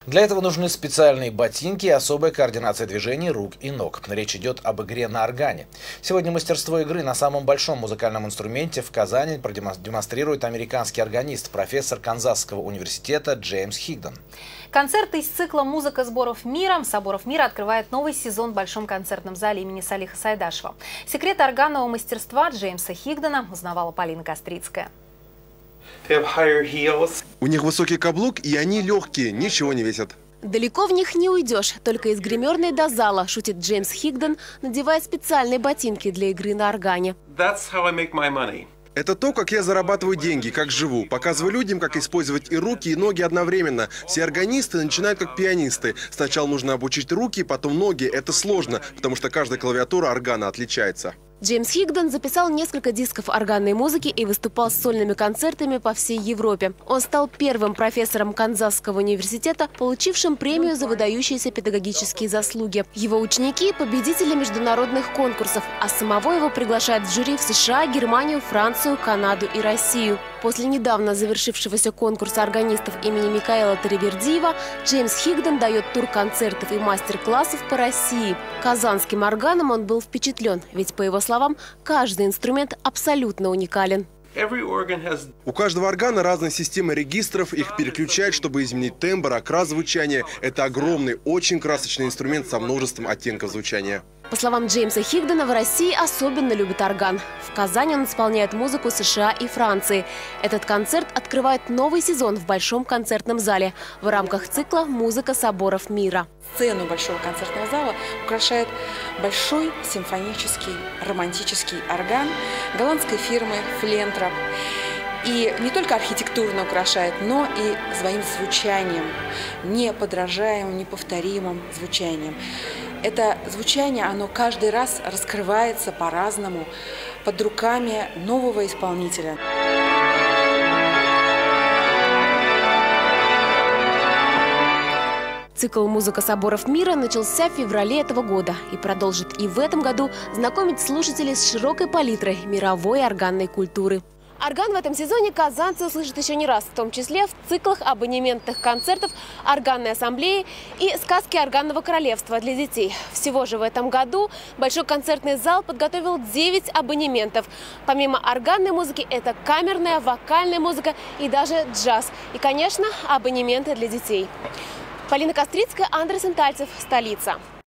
Для этого нужны специальные ботинки и особая координация движений рук и ног. Речь идет об игре на органе. Сегодня мастерство игры на самом большом музыкальном инструменте в Казани демонстрирует американский органист, профессор Канзасского университета Джеймс Хигден. Концерт из цикла «Музыка соборов мира» открывает новый сезон в Большом концертном зале имени Салиха Сайдашева. Секрет органного мастерства Джеймса Хигдена узнавала Полина Кострицкая. У них высокий каблук, и они легкие, ничего не весят. Далеко в них не уйдешь, только из гримерной до зала, шутит Джеймс Хигден, надевая специальные ботинки для игры на органе. Это то, как я зарабатываю деньги, как живу. Показываю людям, как использовать и руки, и ноги одновременно. Все органисты начинают как пианисты. Сначала нужно обучить руки, потом ноги. Это сложно, потому что каждая клавиатура органа отличается. Джеймс Хигден записал несколько дисков органной музыки и выступал с сольными концертами по всей Европе. Он стал первым профессором Канзасского университета, получившим премию за выдающиеся педагогические заслуги. Его ученики – победители международных конкурсов, а самого его приглашают в жюри в США, Германию, Францию, Канаду и Россию. После недавно завершившегося конкурса органистов имени Микаэла Таривердиева Джеймс Хигден дает тур концертов и мастер-классов по России. Казанским органом он был впечатлен, ведь, по его словам, каждый инструмент абсолютно уникален. У каждого органа разная система регистров, их переключают, чтобы изменить тембр, окрас звучания. Это огромный, очень красочный инструмент со множеством оттенков звучания. По словам Джеймса Хигдена, в России особенно любят орган. В Казани он исполняет музыку США и Франции. Этот концерт открывает новый сезон в Большом концертном зале в рамках цикла «Музыка соборов мира». Сцену Большого концертного зала украшает большой симфонический романтический орган голландской фирмы «Флентроп». И не только архитектурно украшает, но и своим звучанием, неподражаемым, неповторимым звучанием. Это звучание, оно каждый раз раскрывается по-разному под руками нового исполнителя. Цикл «Музыка соборов мира» начался в феврале этого года и продолжит и в этом году знакомить слушателей с широкой палитрой мировой органной культуры. Орган в этом сезоне казанцы услышат еще не раз, в том числе в циклах абонементных концертов, органной ассамблеи и сказки органного королевства для детей. Всего же в этом году Большой концертный зал подготовил 9 абонементов. Помимо органной музыки, это камерная, вокальная музыка и даже джаз. И, конечно, абонементы для детей. Полина Кострицкая, Андрей Сентальцев, столица.